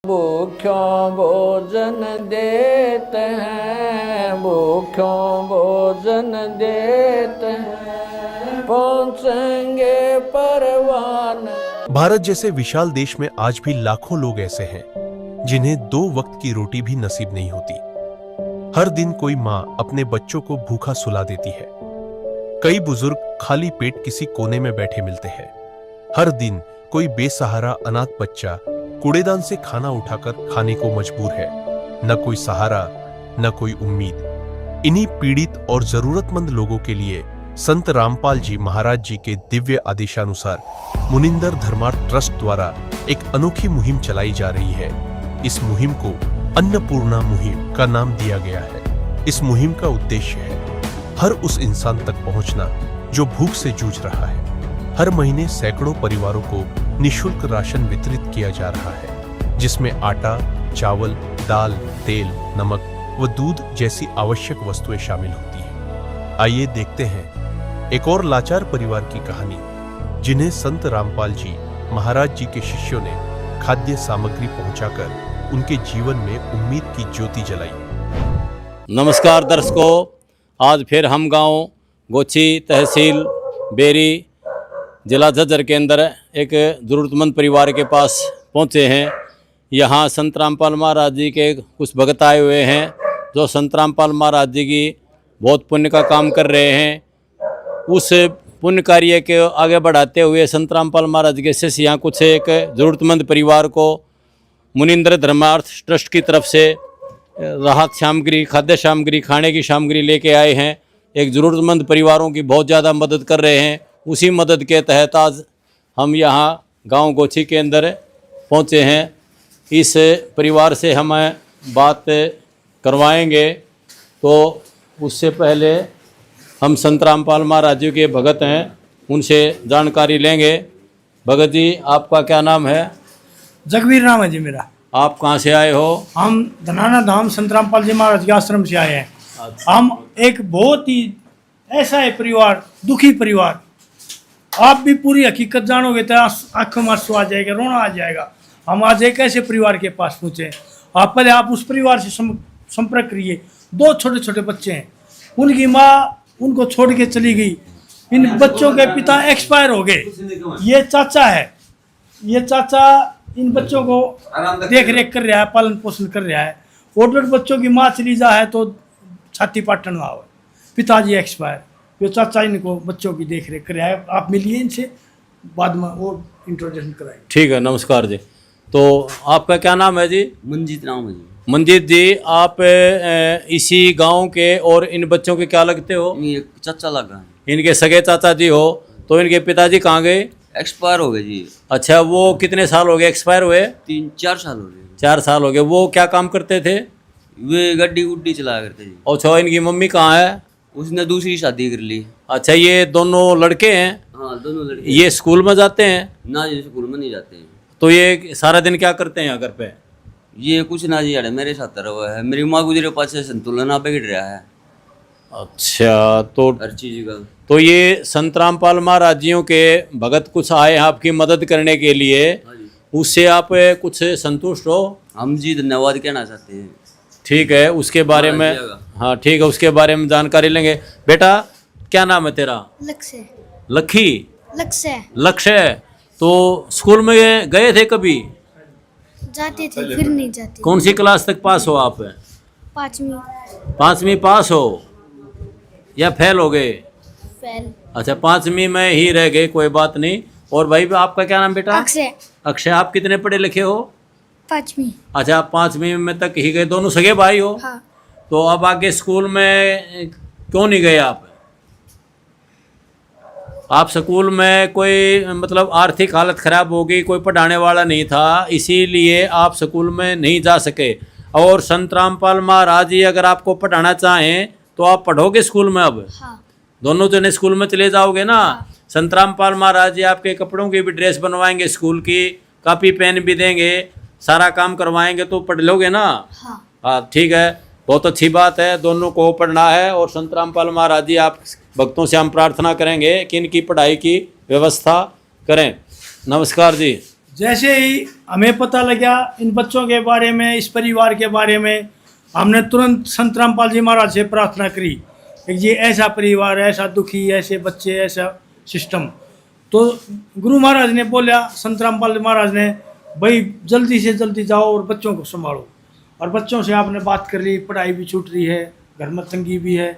भूख्यों भोजन देते हैं, भूख्यों भोजन देते हैं, पहुंचेंगे परवान। भारत जैसे विशाल देश में आज भी लाखों लोग ऐसे हैं जिन्हें 2 वक्त की रोटी भी नसीब नहीं होती। हर दिन कोई माँ अपने बच्चों को भूखा सुला देती है। कई बुजुर्ग खाली पेट किसी कोने में बैठे मिलते हैं। हर दिन कोई बेसहारा अनाथ बच्चा कूड़ेदान से खाना उठाकर खाने को मजबूर है। न कोई सहारा, न कोई उम्मीद। इन्हीं पीड़ित और जरूरतमंद लोगों के लिए संत रामपाल जी महाराज जी के दिव्य आदेशानुसार मुनिंदर धर्मार्थ ट्रस्ट द्वारा एक अनोखी मुहिम चलाई जा रही है। इस मुहिम को अन्नपूर्णा मुहिम का नाम दिया गया है। इस मुहिम का उद्देश्य है हर उस इंसान तक पहुंचना जो भूख से जूझ रहा है। हर महीने सैकड़ों परिवारों को निःशुल्क राशन वितरित किया जा रहा है, जिसमें आटा, चावल, दाल, तेल, नमक व दूध जैसी आवश्यक वस्तुएं शामिल होती हैं। आइए देखते हैं एक और लाचार परिवार की कहानी, जिन्हें संत रामपाल जी महाराज जी के शिष्यों ने खाद्य सामग्री पहुंचाकर उनके जीवन में उम्मीद की ज्योति जलाई। नमस्कार दर्शकों, आज फिर हम गांव गोची, तहसील बेरी, जिला झज्जर के अंदर एक ज़रूरतमंद परिवार के पास पहुंचे हैं। यहाँ संत रामपाल महाराज जी के कुछ भगत आए हुए हैं जो संत रामपाल महाराज जी की बहुत पुण्य का काम कर रहे हैं। उस पुण्य कार्य के आगे बढ़ाते हुए संत रामपाल महाराज के शिष्य यहाँ कुछ एक ज़रूरतमंद परिवार को मुनिंदर धर्मार्थ ट्रस्ट की तरफ से राहत सामग्री, खाद्य सामग्री, खाने की सामग्री लेके आए हैं। एक ज़रूरतमंद परिवारों की बहुत ज़्यादा मदद कर रहे हैं। उसी मदद के तहत आज हम यहाँ गांव गोची के अंदर पहुँचे हैं। इस परिवार से हम बात करवाएंगे, तो उससे पहले हम संत रामपाल महाराज जी के भगत हैं, उनसे जानकारी लेंगे। भगत जी, आपका क्या नाम है? जगवीर नाम है जी मेरा। आप कहाँ से आए हो? हम धनाना धाम संत रामपाल जी महाराज के आश्रम से आए हैं। अच्छा। हम एक बहुत ही ऐसा है परिवार, दुखी परिवार। आप भी पूरी हकीकत जानोगे तो आंखों में आंसू आ जाएगा, रोना आ जाएगा। हम आज एक ऐसे परिवार के पास पहुँचे। आप उस परिवार से संपर्क करिए। 2 छोटे छोटे बच्चे हैं, उनकी माँ उनको छोड़ के चली गई। इन बच्चों के पिता एक्सपायर हो गए। ये चाचा है, ये चाचा इन बच्चों को देख रेख कर रहा है, पालन पोषण कर रहा है। और बच्चों की माँ चली जा है तो छाती पाटन हुआ है, पिताजी एक्सपायर। जो चाचा इनको बच्चों की देख रेख कर रहा है। आप मिलिए इनसे, बाद में वो इंट्रोडक्शन कराएं। ठीक है, नमस्कार जी। तो आपका क्या नाम है जी? मंजीत नाम है जी। मंजीत जी, आप इसी गांव के और इन बच्चों के क्या लगते हो? ये चाचा लगा है। इनके सगे चाचा जी हो। तो इनके पिताजी कहाँ गए? एक्सपायर हो गए जी। अच्छा, वो कितने साल हो गए एक्सपायर हुए? 3-4 साल हो गए। 4 साल हो गए। वो क्या काम करते थे? वे गड्डी गुड्डी चलाया करते जी। अच्छा, इनकी मम्मी कहाँ है? उसने दूसरी शादी कर ली। अच्छा, ये दोनों लड़के हैं? हाँ, दोनों लड़के। ये स्कूल में जाते हैं? ना जी, स्कूल में नहीं जाते हैं। तो ये सारा दिन क्या करते हैं यहाँ घर पे? ये कुछ ना जी, मेरे साथ रहा है। मेरी माँ गुजरे पास से संतुलन आप बिगड़ रहा है। अच्छा, तो हर चीज का। तो ये संत रामपाल महाराज जियों के भगत कुछ आए हैं आपकी मदद करने के लिए। हाँ जी। उससे आप कुछ संतुष्ट हो? हम जी धन्यवाद कहना चाहते हैं। ठीक है, उसके बारे में, हाँ ठीक है, उसके बारे में जानकारी लेंगे। बेटा, क्या नाम है तेरा? लक्ष्य। लखी? लक्ष्य। लक्ष्य। तो स्कूल में गए थे कभी? जाते थे, फिर नहीं जाते। कौन सी क्लास तक पास हो आप? 5वीं। 5वीं पास हो या फेल हो गए? फेल। अच्छा, 5वीं में ही रह गए, कोई बात नहीं। और भाई, आपका क्या नाम बेटा? अक्षय। अक्षय, आप कितने पढ़े लिखे हो? 5वीं। अच्छा, आप 5वीं में तक ही गए। दोनों सगे भाई हो? हाँ। तो अब आगे स्कूल में क्यों नहीं गए आप? आप स्कूल में कोई मतलब आर्थिक हालत ख़राब हो गई, कोई पढ़ाने वाला नहीं था, इसीलिए आप स्कूल में नहीं जा सके। और संत रामपाल महाराज जी अगर आपको पढ़ाना चाहें तो आप पढ़ोगे स्कूल में अब? हाँ। दोनों जने स्कूल में चले जाओगे ना? हाँ। संत रामपाल महाराज जी आपके कपड़ों की भी ड्रेस बनवाएंगे, स्कूल की कॉपी पेन भी देंगे, सारा काम करवाएंगे, तो पढ़ लोगे ना? हाँ। हाँ, ठीक है, बहुत अच्छी बात है। दोनों को पढ़ना है। और संत रामपाल महाराज जी, आप भक्तों से हम प्रार्थना करेंगे कि इनकी पढ़ाई की व्यवस्था करें। नमस्कार जी। जैसे ही हमें पता लगा इन बच्चों के बारे में, इस परिवार के बारे में, हमने तुरंत संत रामपाल जी महाराज से प्रार्थना करी कि ये ऐसा परिवार, ऐसा दुखी, ऐसे बच्चे, ऐसा सिस्टम। तो गुरु महाराज ने बोला, संत रामपाल महाराज ने, भाई जल्दी से जल्दी जाओ और बच्चों को संभालो। और बच्चों से आपने बात कर ली, पढ़ाई भी छूट रही है, घर में तंगी भी है।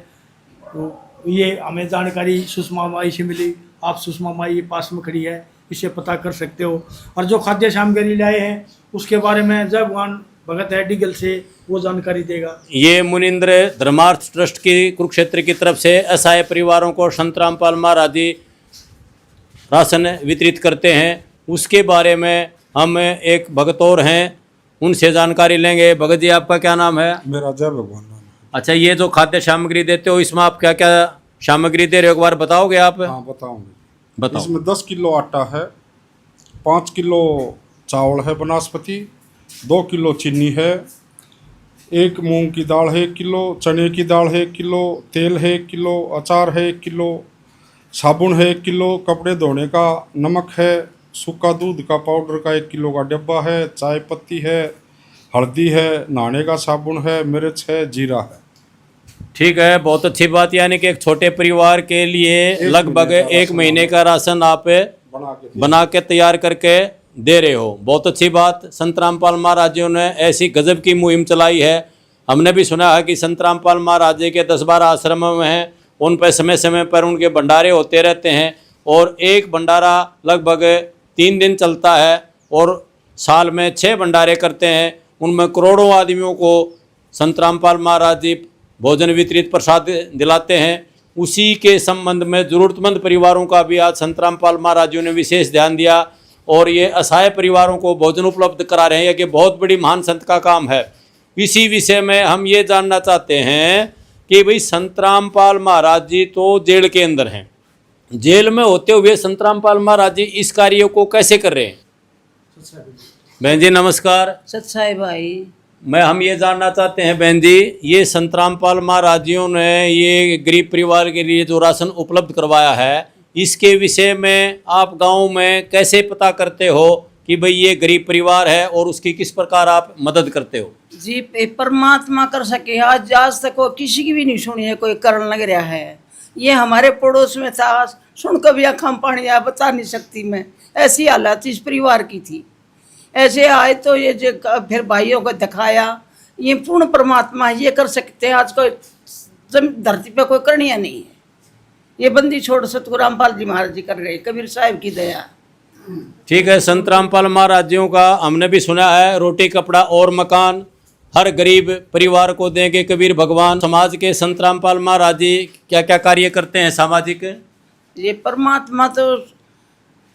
तो ये हमें जानकारी सुषमा माई से मिली। आप सुषमा माई पास में खड़ी है, इससे पता कर सकते हो। और जो खाद्य सामग्री लाए हैं उसके बारे में जय भगवान भगत है डिगल से, वो जानकारी देगा। ये मुनिंद्र धर्मार्थ ट्रस्ट की कुरुक्षेत्र की तरफ से असहाय परिवारों को संत रामपाल महाराज जी राशन वितरित करते हैं। उसके बारे में हम एक भगत और हैं, उनसे जानकारी लेंगे। भगत जी, आपका क्या नाम है? मेरा जय भगवान नाम है। अच्छा, ये जो खाद्य सामग्री देते हो, इसमें आप क्या क्या सामग्री दे रहे हो, एक बार बताओगे आप? हाँ बताऊंगे। बताओ। इसमें 10 किलो आटा है, 5 किलो चावल है बनास्पति, 2 किलो चीनी है, 1 मूंग की दाल है 1 किलो, चने की दाल है 1 किलो, तेल है 1 किलो, अचार है 1 किलो, साबुन है 1 किलो, कपड़े धोने का नमक है, सूखा दूध का पाउडर का 1 किलो का डिब्बा है, चाय पत्ती है, हल्दी है, नहाने का साबुन है, मिर्च है, जीरा है। ठीक है, बहुत अच्छी बात। यानी कि एक छोटे परिवार के लिए लगभग 1 महीने का राशन आप बना के तैयार करके दे रहे हो। बहुत अच्छी बात। संत रामपाल महाराज जी ने ऐसी गजब की मुहिम चलाई है। हमने भी सुना है कि संत रामपाल महाराज जी के 10-12 आश्रम में हैं, उन पर समय समय पर उनके भंडारे होते रहते हैं। और एक भंडारा लगभग 3 दिन चलता है और साल में 6 भंडारे करते हैं। उनमें करोड़ों आदमियों को संत रामपाल महाराज जी भोजन वितरित प्रसाद दिलाते हैं। उसी के संबंध में ज़रूरतमंद परिवारों का भी आज संत रामपाल महाराज जी ने विशेष ध्यान दिया और ये असहाय परिवारों को भोजन उपलब्ध करा रहे हैं। ये बहुत बड़ी महान संत का काम है। इसी विषय में हम ये जानना चाहते हैं कि भाई संत रामपाल महाराज जी तो जेल के अंदर हैं, जेल में होते हुए संत रामपाल महाराज जी इस कार्य को कैसे कर रहे हैं? बहन जी नमस्कार। सच्चाई भाई, हम ये जानना चाहते हैं बहन जी, ये संत रामपाल महाराज जियों ने ये गरीब परिवार के लिए जो राशन उपलब्ध करवाया है, इसके विषय में आप गांव में कैसे पता करते हो कि भाई ये गरीब परिवार है और उसकी किस प्रकार आप मदद करते हो? जी परमात्मा कर सके। आज तक वो किसी की भी नहीं सुनी है, कोई करण लग रहा है। ये हमारे पड़ोस में था, सुन कर भी आँखों में पानी आया, बता नहीं सकती मैं। ऐसी हालत इस परिवार की थी। ऐसे आए तो ये जो फिर भाइयों को दिखाया, ये पूर्ण परमात्मा ये कर सकते हैं। आज कोई धरती पे कोई करनिया नहीं है। ये बंदी छोड़ सतगुरु रामपाल जी महाराज जी कर रहे, कबीर साहिब की दया। ठीक है, संत रामपाल महाराज जियों का हमने भी सुना है, रोटी कपड़ा और मकान हर गरीब परिवार को देंगे कबीर भगवान। समाज के संत रामपाल महाराज जी क्या क्या कार्य करते हैं सामाजिक? ये परमात्मा तो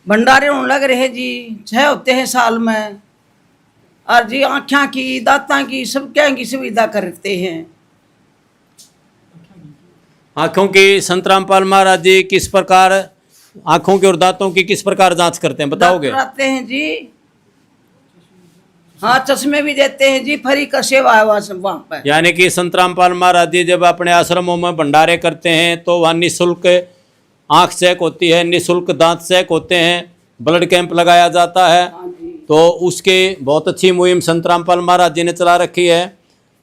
भंडारे होने लग रहे जी, 6 होते हैं साल में। और जी आँखों की, दांतों की, सब क्या की सुविधा करते हैं। आँखों की संत रामपाल महाराज जी किस प्रकार आँखों के और दांतों की किस प्रकार जांच करते हैं, बताओगे? आते हैं जी, हाँ चश्मे भी देते हैं जी, फ्री का सेवा है वहाँ पर। यानी कि संत रामपाल महाराज जी जब अपने आश्रमों में भंडारे करते हैं तो वहाँ निःशुल्क आँख चेक होती है, निःशुल्क दांत चेक होते हैं, ब्लड कैंप लगाया जाता है। तो उसके बहुत अच्छी मुहिम संत रामपाल महाराज जी ने चला रखी है।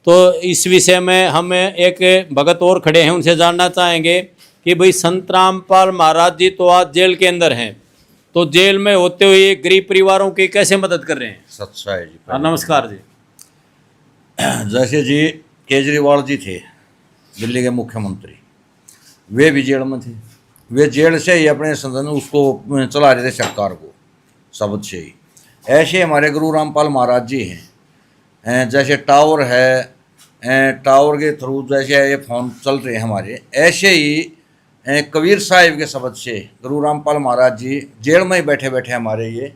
तो इस विषय में हम एक भगत और खड़े हैं, उनसे जानना चाहेंगे कि भाई संत रामपाल महाराज जी तो आज जेल के अंदर हैं, तो जेल में होते हुए गरीब परिवारों की कैसे मदद कर रहे हैं? सच्चाई जी। नमस्कार जी। जैसे जी केजरीवाल जी थे दिल्ली के मुख्यमंत्री, वे भी जेल में थे। वे जेल से ही अपने संसद उसको चला रहे थे सरकार को, शब्द से ही। ऐसे हमारे गुरु रामपाल महाराज जी हैं। जैसे टावर है, टावर के थ्रू जैसे ये फोन चल रहे हैं हमारे, ऐसे ही कबीर साहिब के शब्द से गुरु रामपाल महाराज जी जेल में ही बैठे बैठे हमारे ये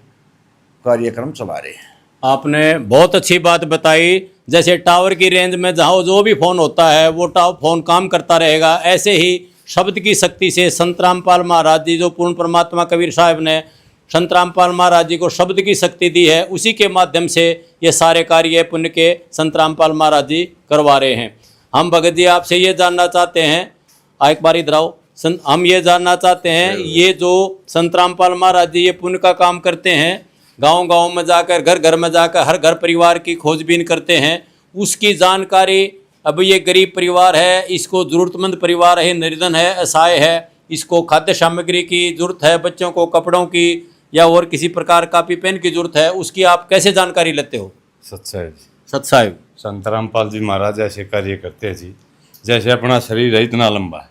कार्यक्रम चला रहे हैं। आपने बहुत अच्छी बात बताई। जैसे टावर की रेंज में जहाँ जो भी फ़ोन होता है वो फ़ोन काम करता रहेगा, ऐसे ही शब्द की शक्ति से संत रामपाल महाराज जी, जो पूर्ण परमात्मा कबीर साहिब ने संत रामपाल महाराज जी को शब्द की शक्ति दी है, उसी के माध्यम से ये सारे कार्य पुण्य के संत रामपाल महाराज जी करवा रहे हैं। हम भगत जी आपसे ये जानना चाहते हैं, एक बार इधर आओ। हम ये जानना चाहते हैं, ये जो संत रामपाल महाराज जी ये पुण्य का काम करते हैं, गांव गांव में जाकर, घर घर में जाकर हर घर परिवार की खोजबीन करते हैं, उसकी जानकारी। अब ये गरीब परिवार है, इसको ज़रूरतमंद परिवार है, निर्धन है, असहाय है, इसको खाद्य सामग्री की ज़रूरत है, बच्चों को कपड़ों की या और किसी प्रकार कापी पेन की ज़रूरत है, उसकी आप कैसे जानकारी लेते हो? सत्साहिब सत्साहिब संत रामपाल जी महाराज ऐसे कार्य करते हैं जी। जैसे अपना शरीर है इतना लंबा है,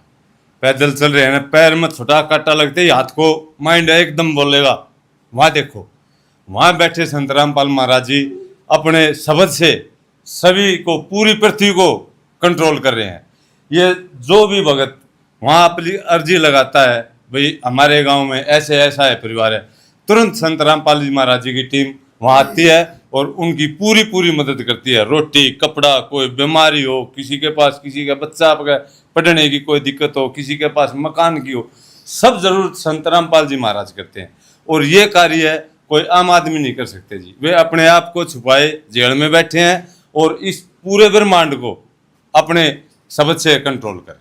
पैदल चल रहे हैं ना, पैर में छोटा कांटा लगते ही हाथ को माइंड एकदम बोलेगा। वहाँ देखो, वहाँ बैठे संत रामपाल महाराज जी अपने शब्द से सभी को, पूरी पृथ्वी को कंट्रोल कर रहे हैं। ये जो भी भगत वहाँ अपनी अर्जी लगाता है, भाई हमारे गांव में ऐसे ऐसा है परिवार है, तुरंत संत रामपाल जी महाराज जी की टीम वहाँ आती है और उनकी पूरी पूरी मदद करती है। रोटी, कपड़ा, कोई बीमारी हो, किसी के पास, किसी का बच्चा पढ़ने की कोई दिक्कत हो, किसी के पास मकान की हो, सब जरूरत संत रामपाल जी महाराज करते हैं। और ये कार्य कोई आम आदमी नहीं कर सकते जी। वे अपने आप को छुपाए जेल में बैठे हैं और इस पूरे ब्रह्मांड को अपने शब्द से कंट्रोल कर रहे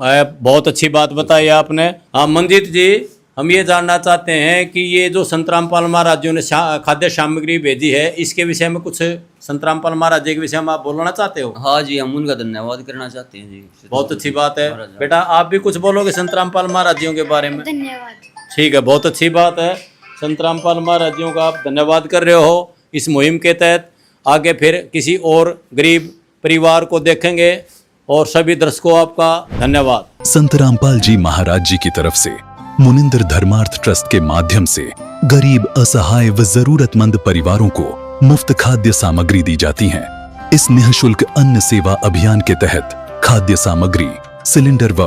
हैं। बहुत अच्छी बात बताई आपने। हाँ मंजीत जी, हम ये जानना चाहते हैं कि ये जो संत रामपाल महाराज जी ने खाद्य सामग्री भेजी है, इसके विषय में कुछ संत रामपाल महाराज जी के विषय में आप बोलना चाहते हो? हाँ जी, हम उनका धन्यवाद करना चाहते हैं जी। बहुत अच्छी बात है। बेटा आप भी कुछ बोलोगे संत रामपाल महाराज जी के बारे में? धन्यवाद। ठीक है, बहुत अच्छी बात है। संत रामपाल महाराज जी का आप धन्यवाद कर रहे हो इस मुहिम के तहत। आगे फिर किसी और गरीब परिवार को देखेंगे, और सभी दर्शकों आपका धन्यवाद। संत रामपाल जी महाराज जी की तरफ से मुनिंदर धर्मार्थ ट्रस्ट के माध्यम से गरीब, असहाय व जरूरतमंद परिवारों को मुफ्त खाद्य सामग्री दी जाती है। इस निःशुल्क अन्न सेवा अभियान के तहत खाद्य सामग्री, सिलेंडर व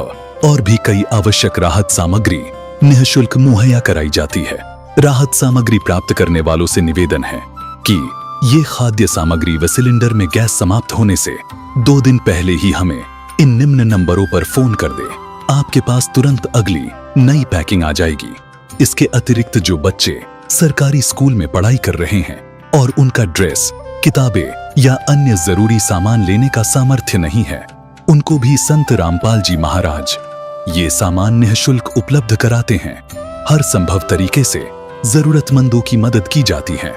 और भी कई आवश्यक राहत सामग्री निःशुल्क मुहैया कराई जाती है। राहत सामग्री प्राप्त करने वालों से निवेदन है कि ये खाद्य सामग्री व सिलेंडर में गैस समाप्त होने से 2 दिन पहले ही हमें इन निम्न नंबरों पर फोन कर दे। आपके पास तुरंत अगली नई पैकिंग आ जाएगी। इसके अतिरिक्त जो बच्चे सरकारी स्कूल में पढ़ाई कर रहे हैं और उनका ड्रेस, किताबें या अन्य जरूरी सामान लेने का सामर्थ्य नहीं है, उनको भी संत रामपाल जी महाराज ये सामान निःशुल्क उपलब्ध कराते हैं। हर संभव तरीके से जरूरतमंदों की मदद की जाती है।